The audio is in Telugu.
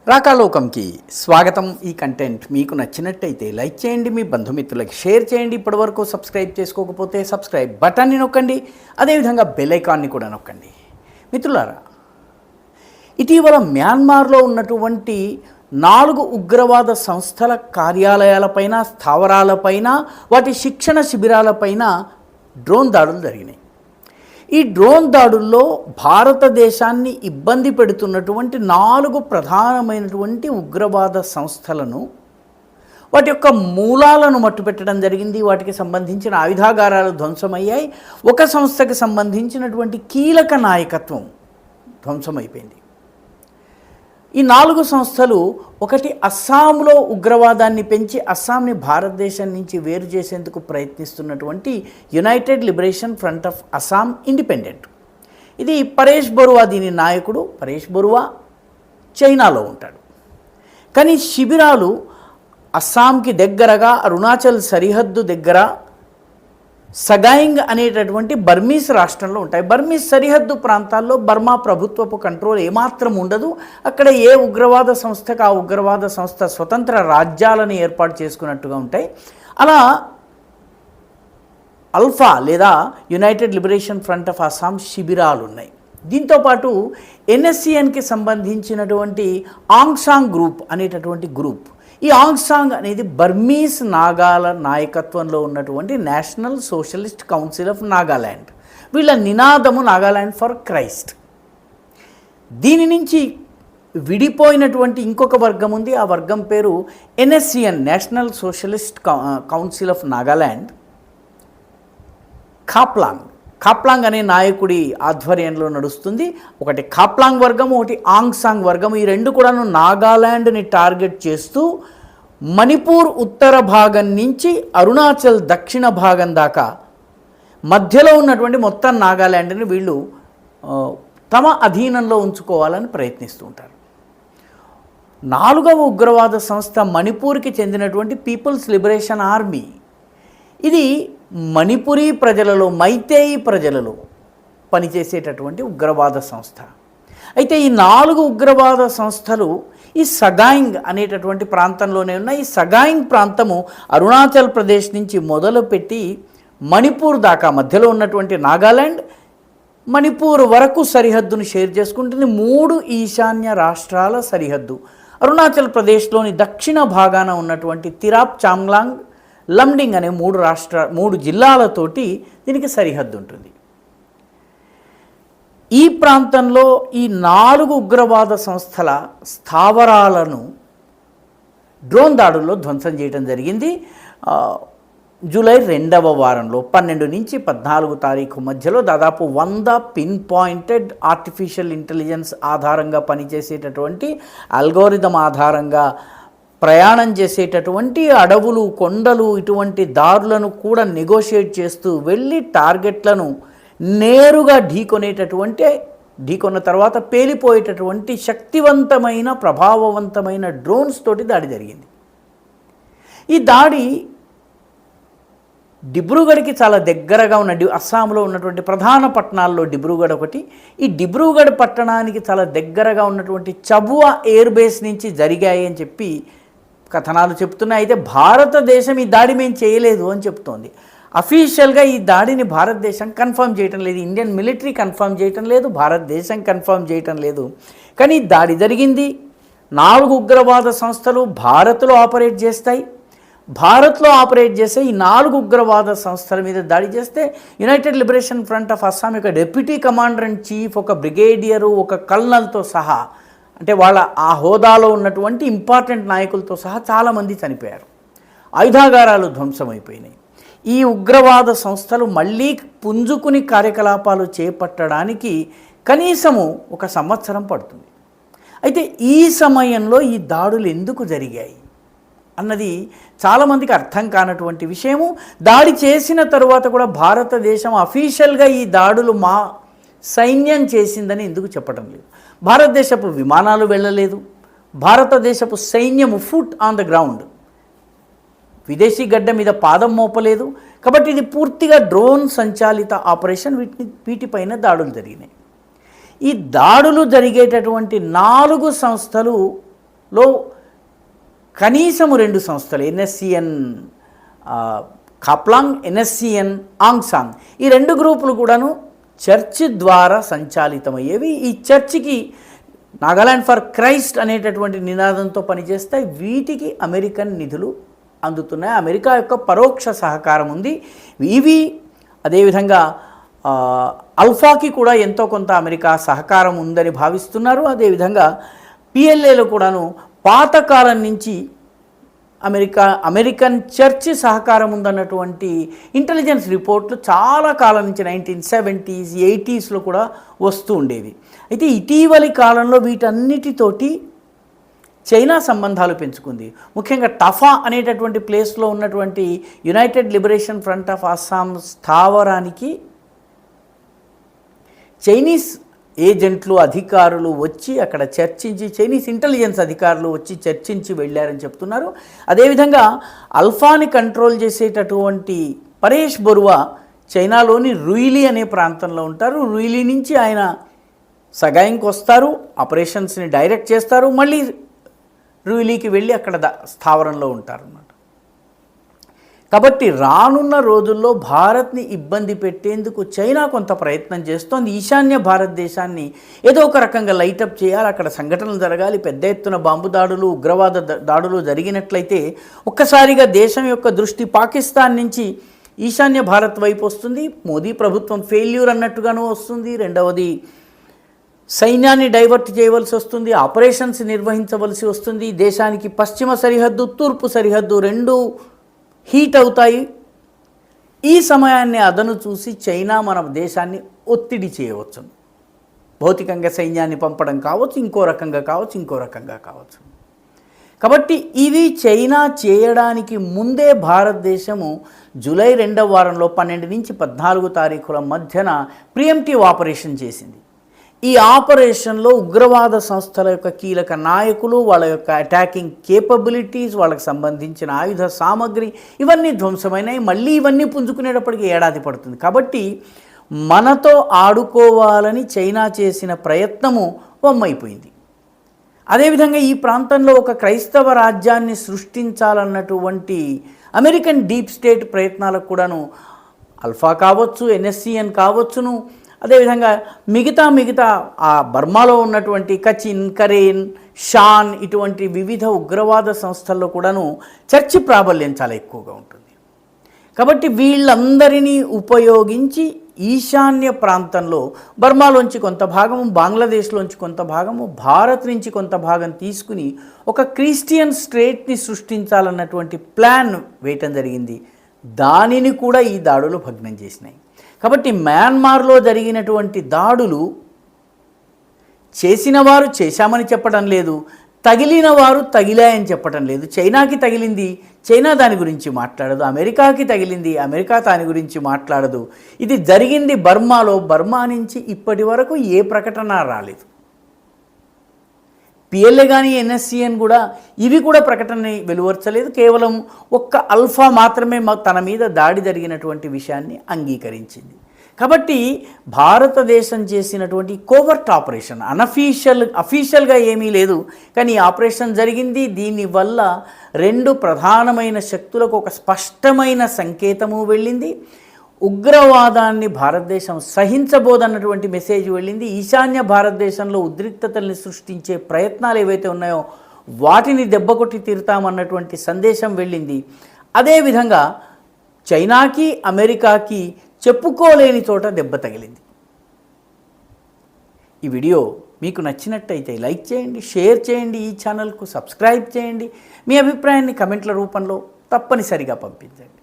రాకాలోకంకి స్వాగతం. ఈ కంటెంట్ మీకు నచ్చినట్టయితే లైక్ చేయండి, మీ బంధుమిత్రులకి షేర్ చేయండి. ఇప్పటివరకు సబ్స్క్రైబ్ చేసుకోకపోతే సబ్స్క్రైబ్ బటన్ని నొక్కండి, అదేవిధంగా బెల్ ఐకాన్ని కూడా నొక్కండి. మిత్రులారా, ఇటీవల మ్యాన్మార్లో ఉన్నటువంటి 4 ఉగ్రవాద సంస్థల కార్యాలయాలపైన, స్థావరాలపైన, వాటి శిక్షణ శిబిరాలపైన డ్రోన్ దాడులు జరిగినాయి. ఈ డ్రోన్ దాడుల్లో భారతదేశాన్ని ఇబ్బంది పెడుతున్నటువంటి 4 ప్రధానమైనటువంటి ఉగ్రవాద సంస్థలను, వాటి యొక్క మూలాలను మట్టుపెట్టడం జరిగింది. వాటికి సంబంధించిన ఆయుధాగారాలు ధ్వంసమయ్యాయి. ఒక సంస్థకి సంబంధించినటువంటి కీలక నాయకత్వం ధ్వంసమైపోయింది. ఈ 4 సంస్థలు, ఒకటి అస్సాంలో ఉగ్రవాదాన్ని పెంచి అస్సాంని భారతదేశం నుంచి వేరు చేసేందుకు ప్రయత్నిస్తున్నటువంటి united liberation front of Assam independent. ఇది పరేష్ బరువా దీని నాయకుడు. పరేష్ బరువా చైనాలో ఉంటాడు. కానీ శిబిరాలు అస్సాంకి దగ్గరగా, అరుణాచల్ సరిహద్దు దగ్గర సగాయింగ్ అనేటటువంటి బర్మీస్ రాష్ట్రంలో ఉంటాయి. బర్మీస్ సరిహద్దు ప్రాంతాల్లో బర్మా ప్రభుత్వపు కంట్రోల్ ఏమాత్రం ఉండదు. అక్కడ ఏ ఉగ్రవాద సంస్థకు ఆ ఉగ్రవాద సంస్థ స్వతంత్ర రాజ్యాలను ఏర్పాటు చేసుకున్నట్టుగా ఉంటాయి. అలా అల్ఫా లేదా United liberation front of Assam శిబిరాలు ఉన్నాయి. దీంతోపాటు ఎన్ఎస్సిఎన్కి సంబంధించినటువంటి ఆంగ్ సాంగ్ గ్రూప్ అనేటటువంటి గ్రూప్. ఈ ఆంగ్ సాంగ్ అనేది బర్మీస్ నాగాల నాయకత్వంలో ఉన్నటువంటి national socialist council of Nagaland. వీళ్ళ నినాదము నాగాల్యాండ్ ఫర్ క్రైస్ట్. దీని నుంచి విడిపోయినటువంటి ఇంకొక వర్గం ఉంది. ఆ వర్గం పేరు NSCN, national socialist council of Nagaland. Khaplang అనే నాయకుడి ఆధ్వర్యంలో నడుస్తుంది. ఒకటి ఖాప్లాంగ్ వర్గం, ఒకటి ఆంగ్ సాంగ్ వర్గం. ఈ రెండు కూడాను నాగాల్యాండ్ని టార్గెట్ చేస్తూ మణిపూర్ ఉత్తర భాగం నుంచి అరుణాచల్ దక్షిణ భాగం దాకా మధ్యలో ఉన్నటువంటి మొత్తం నాగాల్యాండ్ని వీళ్ళు తమ అధీనంలో ఉంచుకోవాలని ప్రయత్నిస్తూ ఉంటారు. 4వ ఉగ్రవాద సంస్థ మణిపూర్కి చెందినటువంటి పీపుల్స్ లిబరేషన్ ఆర్మీ. ఇది మణిపురీ ప్రజలలో, మైతేయి ప్రజలలో పనిచేసేటటువంటి ఉగ్రవాద సంస్థ. అయితే ఈ 4 ఉగ్రవాద సంస్థలు ఈ సగాయింగ్ అనేటటువంటి ప్రాంతంలోనే ఉన్నాయి. ఈ సగాయింగ్ ప్రాంతము అరుణాచల్ ప్రదేశ్ నుంచి మొదలుపెట్టి మణిపూర్ దాకా మధ్యలో ఉన్నటువంటి నాగాల్యాండ్, మణిపూర్ వరకు సరిహద్దును షేర్ చేసుకుంటుంది. 3 ఈశాన్య రాష్ట్రాల సరిహద్దు. అరుణాచల్ ప్రదేశ్లోని దక్షిణ భాగాన ఉన్నటువంటి తిరాప్, చాంగ్లాంగ్, లండింగ్ అనే 3 జిల్లాలతోటి దీనికి సరిహద్దు ఉంటుంది. ఈ ప్రాంతంలో ఈ 4 ఉగ్రవాద సంస్థల స్థావరాలను డ్రోన్ దాడుల్లో ధ్వంసం చేయడం జరిగింది. జూలై 2వ వారంలో 12 నుంచి 14 తారీఖు మధ్యలో దాదాపు 100 పిన్ పాయింటెడ్ ఆర్టిఫిషియల్ ఇంటెలిజెన్స్ ఆధారంగా పనిచేసేటటువంటి అల్గోరిథం ఆధారంగా ప్రయాణం చేసేటటువంటి అడవులు, కొండలు, ఇటువంటి దారులను కూడా నెగోషియేట్ చేస్తూ వెళ్ళి టార్గెట్లను నేరుగా ఢీకొన్న తర్వాత పేలిపోయేటటువంటి శక్తివంతమైన, ప్రభావవంతమైన డ్రోన్స్ తోటి దాడి జరిగింది. ఈ దాడి డిబ్రూగఢ్కి చాలా దగ్గరగా ఉన్న అస్సాంలో ఉన్నటువంటి ప్రధాన పట్టణాల్లో డిబ్రూగఢ్ ఒకటి. ఈ డిబ్రూగఢ్ పట్టణానికి చాలా దగ్గరగా ఉన్నటువంటి చబువా ఎయిర్ బేస్ నుంచి జరిగాయి అని చెప్పి కథనాలు చెప్తున్నాయి. అయితే భారతదేశం ఈ దాడి మేము చేయలేదు అని చెప్తోంది. అఫీషియల్గా ఈ దాడిని భారతదేశం కన్ఫర్మ్ చేయటం లేదు. ఇండియన్ మిలిటరీ కన్ఫర్మ్ చేయటం లేదు, భారతదేశం కన్ఫర్మ్ చేయటం లేదు. కానీ దాడి జరిగింది. 4 ఉగ్రవాద సంస్థలు భారత్లో ఆపరేట్ చేస్తాయి. భారత్లో ఆపరేట్ చేసే ఈ 4 ఉగ్రవాద సంస్థల మీద దాడి చేస్తే United liberation front of Assam యొక్క డిప్యూటీ కమాండర్ ఇన్ చీఫ్, ఒక బ్రిగేడియరు, ఒక కల్నల్తో సహా, అంటే వాళ్ళ ఆ హోదాలో ఉన్నటువంటి ఇంపార్టెంట్ నాయకులతో సహా చాలామంది చనిపోయారు. ఆయుధాగారాలు ధ్వంసమైపోయినాయి. ఈ ఉగ్రవాద సంస్థలు మళ్ళీ పుంజుకుని కార్యకలాపాలు చేపట్టడానికి కనీసము 1 సంవత్సరం పడుతుంది. అయితే ఈ సమయంలో ఈ దాడులు ఎందుకు జరిగాయి అన్నది చాలామందికి అర్థం కానటువంటి విషయము. దాడి చేసిన తరువాత కూడా భారతదేశం అఫీషియల్గా ఈ దాడులు మా సైన్యం చేసిందని ఎందుకు చెప్పడం లేదు? భారతదేశపు విమానాలు వెళ్ళలేదు, భారతదేశపు సైన్యము ఫుట్ ఆన్ ద గ్రౌండ్, విదేశీ గడ్డ మీద పాదం మోపలేదు. కాబట్టి ఇది పూర్తిగా డ్రోన్ సంచాలిత ఆపరేషన్. వీటిపైన దాడులు జరిగినాయి. ఈ దాడులు జరిగేటటువంటి 4 సంస్థలు లో కనీసము 2 సంస్థలు ఎన్ఎస్సిఎన్ ఖాప్లాంగ్, ఎన్ఎస్సిఎన్ ఆంగ్సాంగ్, ఈ 2 గ్రూపులు కూడాను చర్చ్ ద్వారా సంచాలితమయ్యేవి. ఈ చర్చికి నాగాలాండ్ ఫర్ క్రైస్ట్ అనేటటువంటి నినాదంతో పనిచేస్తాయి. వీటికి అమెరికన్ నిధులు అందుతున్నాయి. అమెరికా యొక్క పరోక్ష సహకారం ఉంది. ఇవి అదేవిధంగా అల్ఫాకి కూడా ఎంతో కొంత అమెరికా సహకారం ఉందని భావిస్తున్నారు. అదేవిధంగా పిఎల్ఏలో కూడాను పాతకాలం నుంచి అమెరికన్ చర్చ్ సహకారం ఉందన్నటువంటి ఇంటెలిజెన్స్ రిపోర్ట్లు చాలా కాలం నుంచి 1970s, 80sలో కూడా వస్తూ ఉండేవి. అయితే ఇటీవలి కాలంలో వీటన్నిటితోటి చైనా సంబంధాలు పెంచుకుంది. ముఖ్యంగా టఫా అనేటటువంటి ప్లేస్లో ఉన్నటువంటి united liberation front of Assam స్థావరానికి చైనీస్ ఏజెంట్లు, అధికారులు వచ్చి అక్కడ చర్చించి, చైనీస్ ఇంటెలిజెన్స్ అధికారులు వచ్చి చర్చించి వెళ్ళారని చెప్తున్నారు. అదేవిధంగా అల్ఫాని కంట్రోల్ చేసేటటువంటి పరేష్ బరువా చైనాలోని రుయిలీ అనే ప్రాంతంలో ఉంటారు. రుయిలీ నుంచి ఆయన సగాయింకి వస్తారు, ఆపరేషన్స్ని డైరెక్ట్ చేస్తారు, మళ్ళీ రుయిలీకి వెళ్ళి అక్కడ స్థావరంలో ఉంటారు అన్నమాట. కాబట్టి రానున్న రోజుల్లో భారత్ని ఇబ్బంది పెట్టేందుకు చైనా కొంత ప్రయత్నం చేస్తోంది. ఈశాన్య భారతదేశాన్ని ఏదో ఒక రకంగా లైటప్ చేయాలి, అక్కడ సంఘటనలు జరగాలి, పెద్ద ఎత్తున బాంబు దాడులు, ఉగ్రవాద దాడులు జరిగినట్లయితే ఒక్కసారిగా దేశం యొక్క దృష్టి పాకిస్తాన్ నుంచి ఈశాన్య భారత్ వైపు వస్తుంది. మోదీ ప్రభుత్వం ఫెయిల్యూర్ అన్నట్టుగానూ వస్తుంది. రెండవది సైన్యాన్ని డైవర్ట్ చేయవలసి వస్తుంది, ఆపరేషన్స్ నిర్వహించవలసి వస్తుంది. దేశానికి పశ్చిమ సరిహద్దు, తూర్పు సరిహద్దు 2 హీట్ అవుతాయి. ఈ సమయాన్ని అదను చూసి చైనా మన దేశాన్ని ఒత్తిడి చేయవచ్చు. భౌతికంగా సైన్యాన్ని పంపడం కావచ్చు, ఇంకో రకంగా కావచ్చు. కాబట్టి ఇవి చైనా చేయడానికి ముందే భారతదేశము జూలై 2వ వారంలో 12 నుంచి 14 తారీఖుల మధ్యన ప్రియంటివ్ ఆపరేషన్ చేసింది. ఈ ఆపరేషన్లో ఉగ్రవాద సంస్థల యొక్క కీలక నాయకులు, వాళ్ళ యొక్క అటాకింగ్ కేపబిలిటీస్, వాళ్ళకి సంబంధించిన ఆయుధ సామగ్రి ఇవన్నీ ధ్వంసమైనాయి. మళ్ళీ ఇవన్నీ పుంజుకునేటప్పటికి ఏడాది పడుతుంది. కాబట్టి మనతో ఆడుకోవాలని చైనా చేసిన ప్రయత్నము వమ్మైపోయింది. అదేవిధంగా ఈ ప్రాంతంలో ఒక క్రైస్తవ రాజ్యాన్ని సృష్టించాలన్నటువంటి అమెరికన్ డీప్ స్టేట్ ప్రయత్నాలకు కూడాను అల్ఫా కావచ్చు, ఎన్ఎస్సిఎన్ కావచ్చును, అదేవిధంగా మిగతా ఆ బర్మాలో ఉన్నటువంటి కచిన్, కరేన్, షాన్ ఇటువంటి వివిధ ఉగ్రవాద సంస్థల్లో కూడాను చర్చి ప్రాబల్యం చాలా ఎక్కువగా ఉంటుంది. కాబట్టి వీళ్ళందరినీ ఉపయోగించి ఈశాన్య ప్రాంతంలో బర్మాలోంచి కొంత భాగము, బంగ్లాదేశ్లోంచి కొంత భాగము, భారత్ నుంచి కొంత భాగం తీసుకుని ఒక క్రిస్టియన్ స్టేట్ని సృష్టించాలన్నటువంటి ప్లాన్ వేయటం జరిగింది. దానిని కూడా ఈ దాడులు భగ్నం చేసినాయి. కాబట్టి మయన్మార్లో జరిగినటువంటి దాడులు చేసిన వారు చేశామని చెప్పడం లేదు, తగిలిన వారు తగిలాయని చెప్పడం లేదు. చైనాకి తగిలింది, చైనా దాని గురించి మాట్లాడదు. అమెరికాకి తగిలింది, అమెరికా దాని గురించి మాట్లాడదు. ఇది జరిగింది బర్మాలో. బర్మా నుంచి ఇప్పటి వరకు ఏ ప్రకటన రాలేదు. పిఎల్ఏ కానీ ఎన్ఎస్సిఎన్ కూడా ఇవి కూడా ప్రకటన వెలువరచలేదు. కేవలం ఒక్క అల్ఫా మాత్రమే తన మీద దాడి జరిగినటువంటి విషయాన్ని అంగీకరించింది. కాబట్టి భారతదేశం చేసినటువంటి కోవర్ట్ ఆపరేషన్ అఫీషియల్గా ఏమీ లేదు, కానీ ఈ ఆపరేషన్ జరిగింది. దీనివల్ల 2 ప్రధానమైన శక్తులకు ఒక స్పష్టమైన సంకేతము వెళ్ళింది. ఉగ్రవాదాన్ని భారతదేశం సహించబోదన్నటువంటి మెసేజ్ వెళ్ళింది. ఈశాన్య భారతదేశంలో ఉద్రిక్తతల్ని సృష్టించే ప్రయత్నాలు ఏవైతే ఉన్నాయో వాటిని దెబ్బకొట్టి తీరుతామన్నటువంటి సందేశం వెళ్ళింది. అదేవిధంగా చైనాకి, అమెరికాకి చెప్పుకోలేని చోట దెబ్బ తగిలింది. ఈ వీడియో మీకు నచ్చినట్టయితే లైక్ చేయండి, షేర్ చేయండి, ఈ ఛానల్కు సబ్స్క్రైబ్ చేయండి. మీ అభిప్రాయాన్ని కమెంట్ల రూపంలో తప్పనిసరిగా పంపించండి.